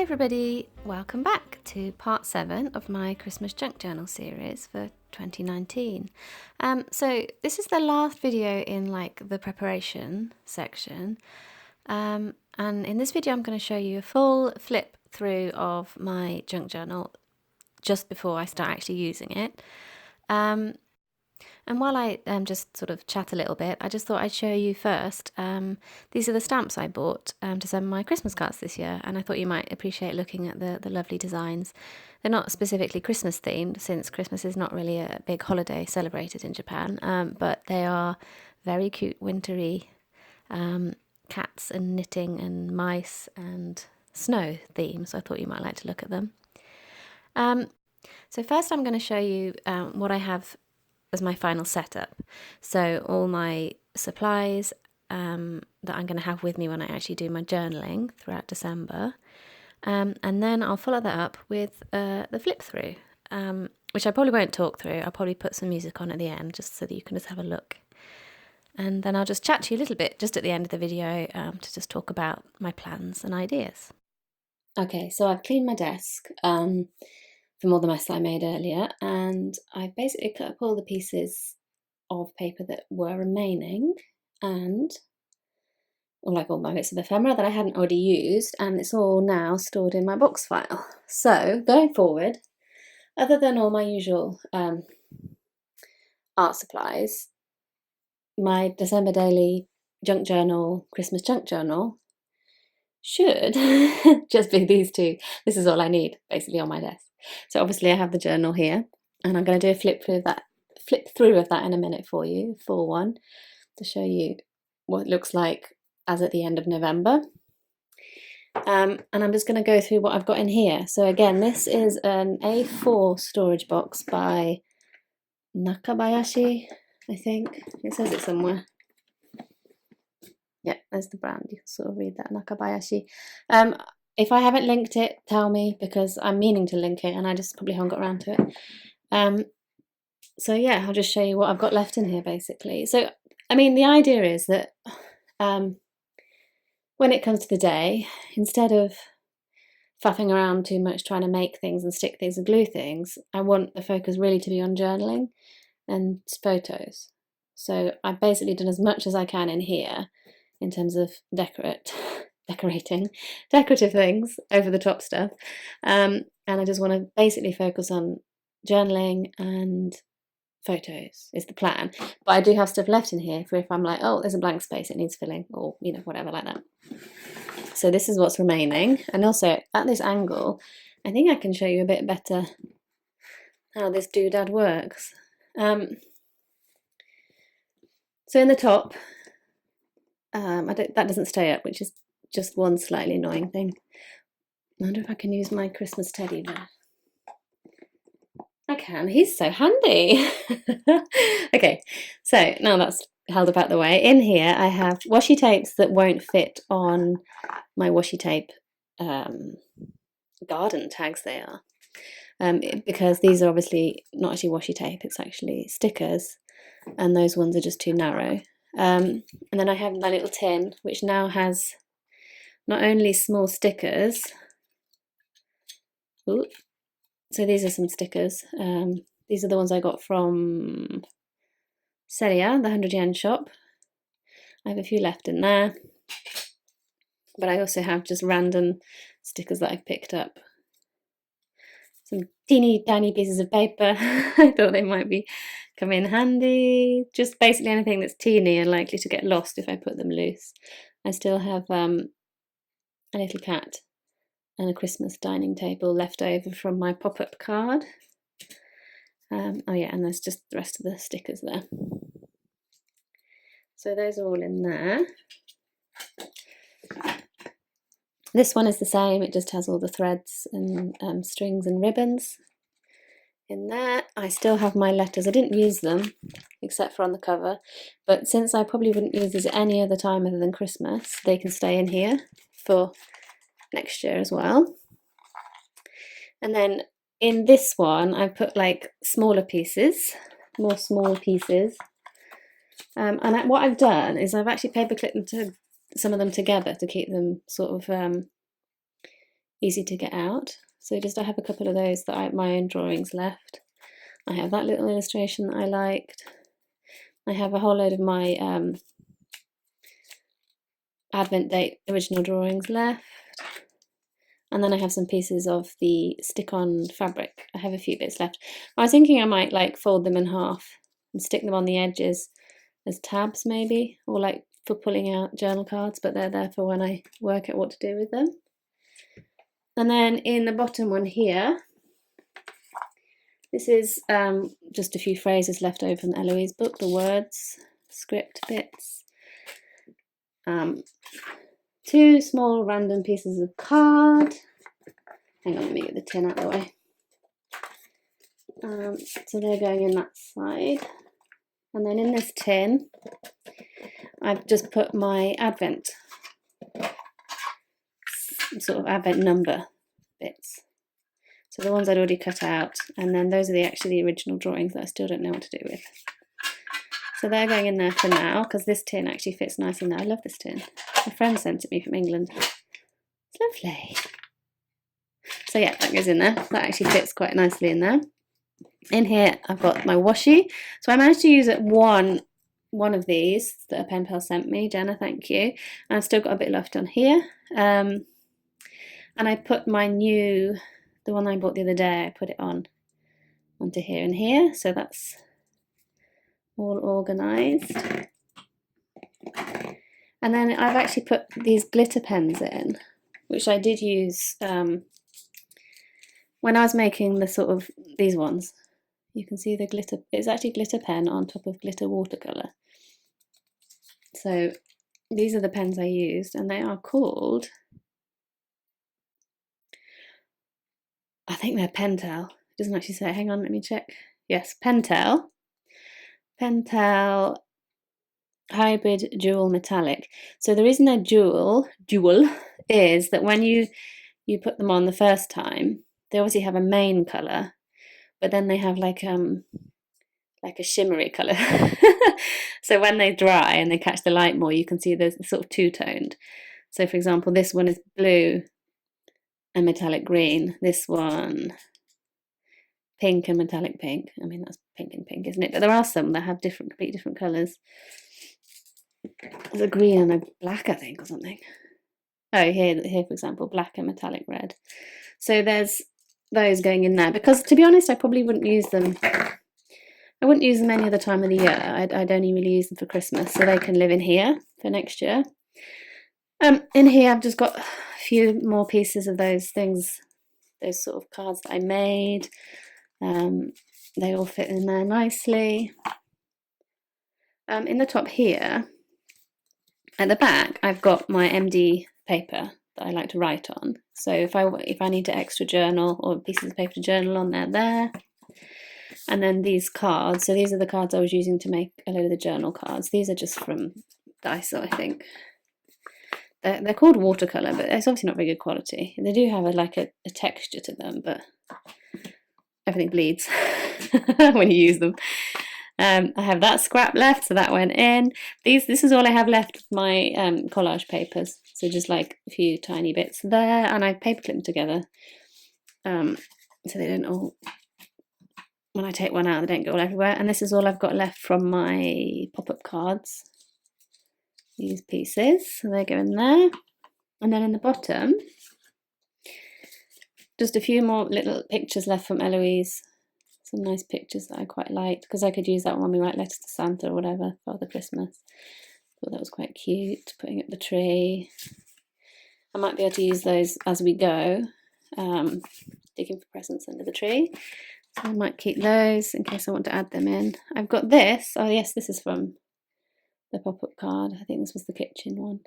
Hi everybody, welcome back to part 7 of my Christmas junk journal series for 2019. So this is the last video in like the preparation section, and in this video I'm going to show you a full flip through of my junk journal just before I start actually using it. And while I just sort of chat a little bit, I just thought I'd show you first. These are the stamps I bought to send my Christmas cards this year, and I thought you might appreciate looking at the lovely designs. They're not specifically Christmas themed, since Christmas is not really a big holiday celebrated in Japan, but they are very cute, wintery cats and knitting and mice and snow themes. So I thought you might like to look at them. So first I'm going to show you what I have as my final setup. So all my supplies that I'm going to have with me when I actually do my journaling throughout December. And then I'll follow that up with the flip through, which I probably won't talk through. I'll probably put some music on at the end just so that you can just have a look. And then I'll just chat to you a little bit just at the end of the video to just talk about my plans and ideas. Okay, so I've cleaned my desk from all the mess that I made earlier, and I basically cut up all the pieces of paper that were remaining and like all my bits of ephemera that I hadn't already used, and it's all now stored in my box file. So going forward, other than all my usual art supplies, my December daily junk journal, Christmas junk journal should just be these two. This is all I need basically on my desk. So obviously I have the journal here, and I'm going to do a flip through of that in a minute for you, full one, to show you what it looks like as at the end of November. And I'm just going to go through what I've got in here. So again, this is an A4 storage box by Nakabayashi, I think. It says it somewhere. Yeah, there's the brand. You can sort of read that, Nakabayashi. If I haven't linked it, tell me, because I'm meaning to link it and I just probably haven't got around to it. So yeah, I'll just show you what I've got left in here basically. So, I mean, the idea is that when it comes to the day, instead of faffing around too much trying to make things and stick things and glue things, I want the focus really to be on journaling and photos. So I've basically done as much as I can in here in terms of decorating decorative things, over the top stuff, and I just want to basically focus on journaling and photos is the plan. But I do have stuff left in here for if I'm like, oh, there's a blank space, it needs filling, or you know, whatever like that. So this is what's remaining, and also at this angle I think I can show you a bit better how this doodad works. So in the top, that doesn't stay up, which is just one slightly annoying thing. I wonder if I can use my Christmas teddy bear. I can, he's so handy. Okay, so now that's held up out the way. In here I have washi tapes that won't fit on my washi tape garden tags they are. Because these are obviously not actually washi tape, it's actually stickers, and those ones are just too narrow. And then I have my little tin, which now has not only small stickers. Ooh, so these are some stickers. These are the ones I got from Seria, the 100 yen shop. I have a few left in there, but I also have just random stickers that I've picked up. Some teeny tiny pieces of paper. I thought they might come in handy. Just basically anything that's teeny and likely to get lost if I put them loose. I still have a little cat and a Christmas dining table left over from my pop-up card. Oh yeah, and there's just the rest of the stickers there. So those are all in there. This one is the same, it just has all the threads and strings and ribbons in there. I still have my letters. I didn't use them except for on the cover, but since I probably wouldn't use these any other time other than Christmas, they can stay in here for next year as well. And then in this one I put like smaller pieces, more small pieces, and what I've done is I've actually paper clipped some of them together to keep them sort of easy to get out. So just I have a couple of those that my own drawings left. I have that little illustration that I liked. I have a whole load of my Advent date original drawings left. And then I have some pieces of the stick-on fabric. I have a few bits left. I was thinking I might like fold them in half and stick them on the edges as tabs maybe, or like for pulling out journal cards, but they're there for when I work out what to do with them. And then in the bottom one here, this is just a few phrases left over from Eloise book, the words, script bits. 2 small random pieces of card. Hang on, let me get the tin out of the way. So they're going in that side. And then in this tin, I've just put my Advent, sort of Advent number bits. So the ones I'd already cut out, and then those are actually the original drawings that I still don't know what to do with. So they're going in there for now, because this tin actually fits nice in there. I love this tin. My friend sent it me from England. It's lovely. So yeah, that goes in there. That actually fits quite nicely in there. In here, I've got my washi. So I managed to use it one of these that a pen pal sent me. Jenna, thank you. And I've still got a bit left on here. And I put my new, the one I bought the other day, I put it onto here and here. So that's all organised. And then I've actually put these glitter pens in, which I did use when I was making the sort of these ones. You can see the glitter, it's actually glitter pen on top of glitter watercolour. So these are the pens I used, and they are called, I think they're Pentel. It doesn't actually say, hang on, let me check. Yes, Pentel. Pentel Hybrid Dual Metallic. So the reason they're dual is that when you put them on the first time, they obviously have a main colour, but then they have like a shimmery colour. So when they dry and they catch the light more, you can see there's sort of two-toned. So for example, this one is blue and metallic green. This one, pink and metallic pink. I mean, that's pink and pink, isn't it? But there are some that have completely different colours. There's a green and a black, I think, or something. Oh, here, for example, black and metallic red. So there's those going in there, because to be honest, I probably wouldn't use them. I wouldn't use them any other time of the year. I'd only really use them for Christmas, so they can live in here for next year. In here, I've just got a few more pieces of those things, those sort of cards that I made. They all fit in there nicely. In the top here, at the back, I've got my MD paper that I like to write on. So if I need an extra journal or pieces of paper to journal on, there. And then these cards, so these are the cards I was using to make a load of the journal cards. These are just from Daiso, I think. They're called watercolour, but it's obviously not very good quality. They do have a texture to them, but everything bleeds when you use them. I have that scrap left, so that went in. This is all I have left of my collage papers. So just like a few tiny bits there, and I paper clip them together, so they don't all, when I take one out, they don't go all everywhere. And this is all I've got left from my pop-up cards. These pieces, so they go in there. And then in the bottom, just a few more little pictures left from Eloise. Some nice pictures that I quite liked, because I could use that when we write letters to Santa or whatever for the Christmas. Thought that was quite cute, putting up the tree. I might be able to use those as we go, digging for presents under the tree. So I might keep those in case I want to add them in. I've got this. Oh yes, this is from the pop-up card. I think this was the kitchen one.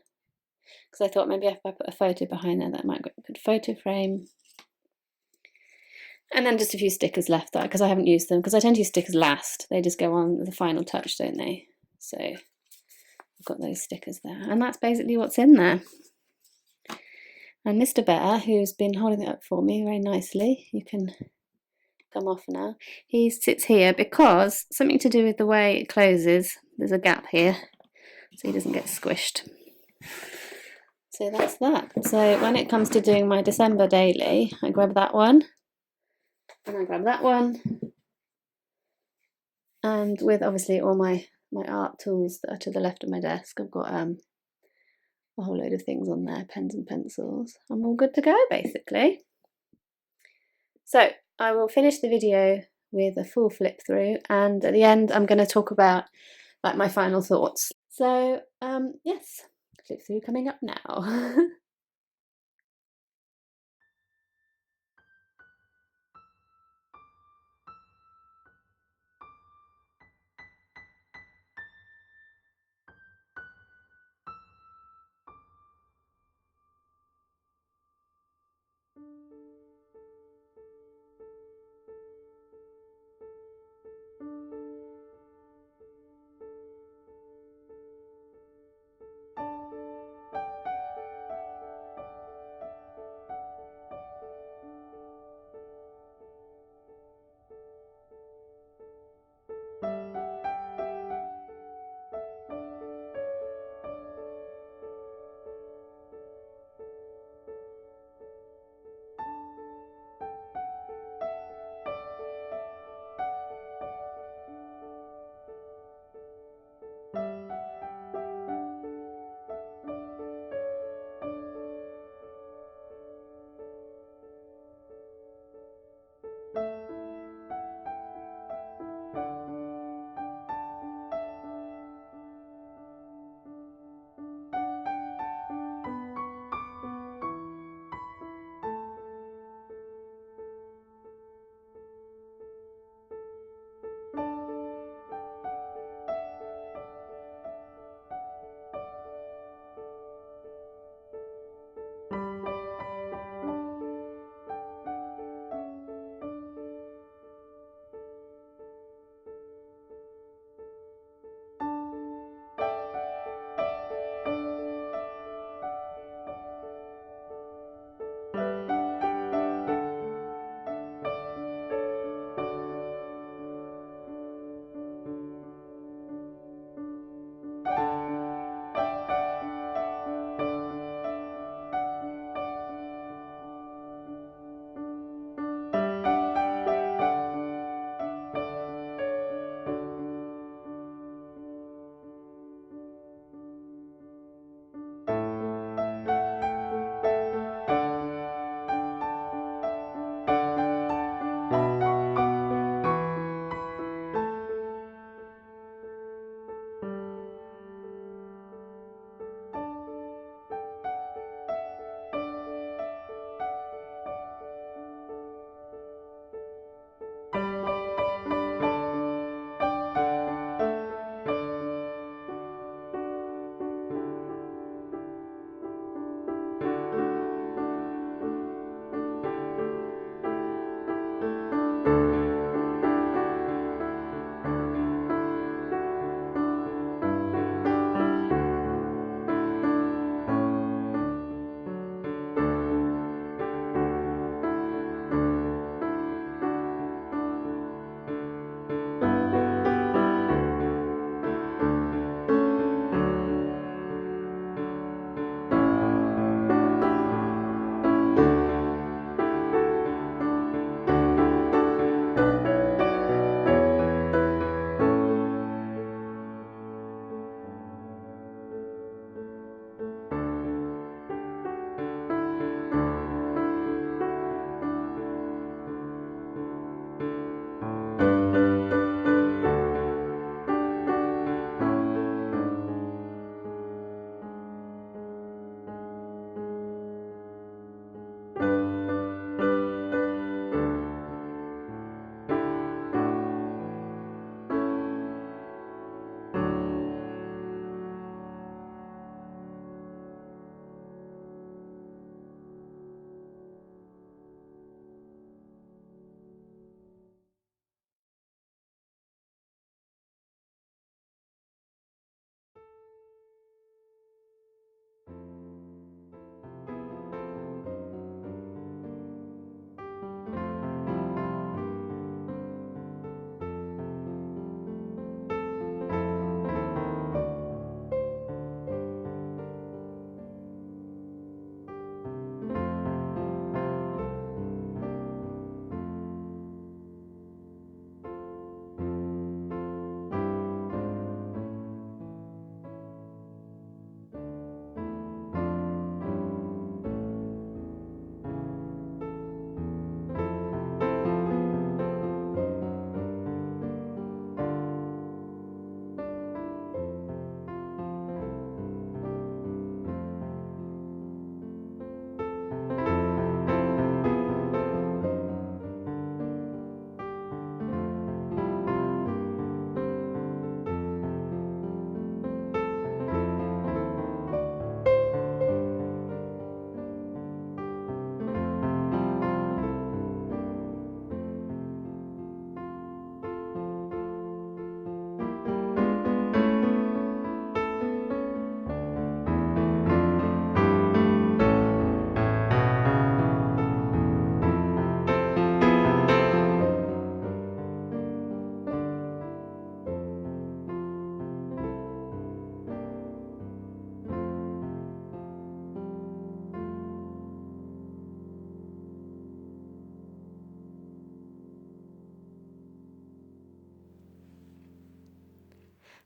Because I thought maybe if I put a photo behind there, that might be a good photo frame. And then just a few stickers left there, because I haven't used them, because I tend to use stickers last. They just go on the final touch, don't they? So I've got those stickers there. And that's basically what's in there. And Mr. Bear, who's been holding it up for me very nicely, you can come off now. He sits here because something to do with the way it closes. There's a gap here, so he doesn't get squished. So that's that. So when it comes to doing my December daily, I grab that one and I grab that one. And with obviously all my art tools that are to the left of my desk, I've got a whole load of things on there, pens and pencils. I'm all good to go basically. So I will finish the video with a full flip through, and at the end I'm going to talk about like my final thoughts. So yes, flip through coming up now.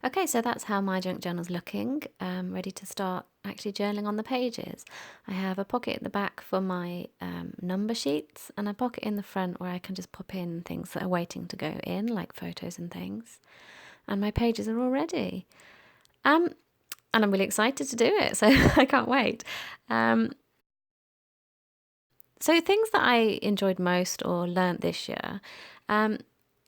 Okay, so that's how my junk journal's looking, ready to start actually journaling on the pages. I have a pocket at the back for my number sheets and a pocket in the front where I can just pop in things that are waiting to go in, like photos and things. And my pages are all ready. And I'm really excited to do it, so I can't wait. So things that I enjoyed most or learnt this year.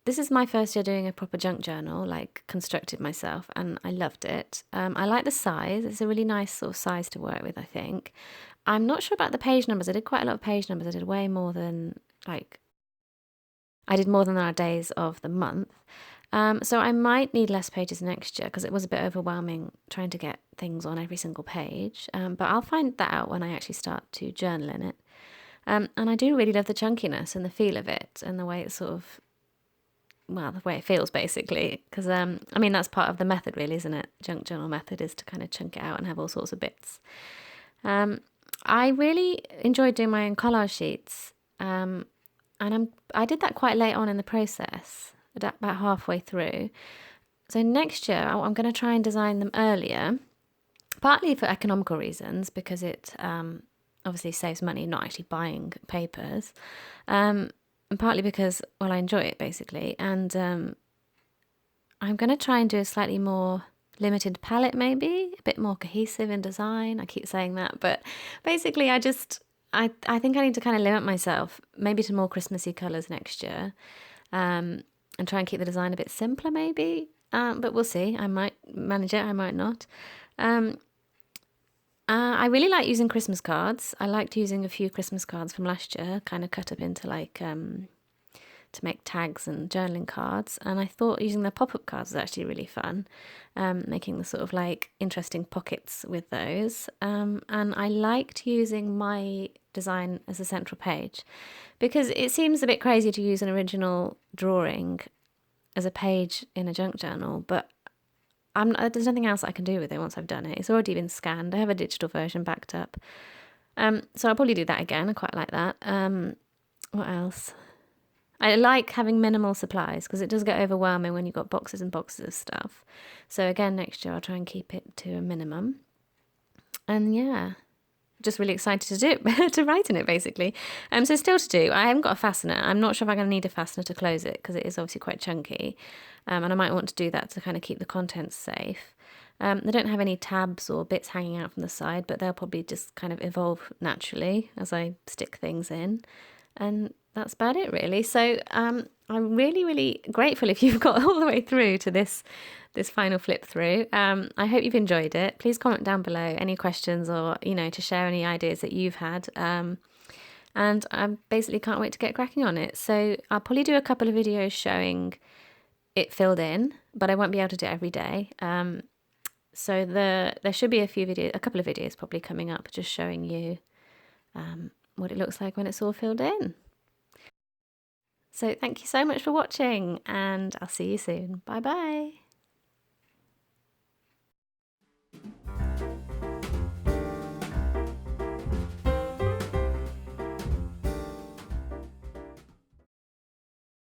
This is my first year doing a proper junk journal, like constructed myself, and I loved it. I like the size. It's a really nice sort of size to work with, I think. I'm not sure about the page numbers. I did quite a lot of page numbers. I did way more than I did more than our days of the month. So I might need less pages next year because it was a bit overwhelming trying to get things on every single page. But I'll find that out when I actually start to journal in it. And I do really love the chunkiness and the feel of it and the way it sort of, well, the way it feels basically. Because, I mean, that's part of the method really, isn't it? Junk journal method is to kind of chunk it out and have all sorts of bits. I really enjoyed doing my own collage sheets. And I did that quite late on in the process, about halfway through. So next year, I'm going to try and design them earlier, partly for economical reasons, because it obviously saves money not actually buying papers, and partly because, well, I enjoy it basically. And I'm going to try and do a slightly more limited palette, maybe a bit more cohesive in design. I keep saying that, but basically I think I need to kind of limit myself maybe to more Christmassy colours next year, and try and keep the design a bit simpler maybe. But we'll see. I might manage it, I might not. I really like using Christmas cards. I liked using a few Christmas cards from last year, kind of cut up into like to make tags and journaling cards. And I thought using the pop-up cards was actually really fun, making the sort of like interesting pockets with those. And I liked using my design as a central page because it seems a bit crazy to use an original drawing as a page in a junk journal, but there's nothing else I can do with it once I've done it. It's already been scanned. I have a digital version backed up. So I'll probably do that again. I quite like that. What else? I like having minimal supplies because it does get overwhelming when you've got boxes and boxes of stuff. So again, next year I'll try and keep it to a minimum. And yeah, just really excited to do it, to write in it basically. So still to do. I haven't got a fastener. I'm not sure if I'm going to need a fastener to close it because it is obviously quite chunky. And I might want to do that to kind of keep the contents safe. They don't have any tabs or bits hanging out from the side, but they'll probably just kind of evolve naturally as I stick things in. And that's about it really. So I'm really, really grateful if you've got all the way through to this final flip through. I hope you've enjoyed it. Please comment down below any questions or, to share any ideas that you've had. And I basically can't wait to get cracking on it. So I'll probably do a couple of videos showing it filled in, but I won't be able to do it every day. So there should be a couple of videos probably coming up just showing you what it looks like when it's all filled in. So thank you so much for watching and I'll see you soon. Bye bye.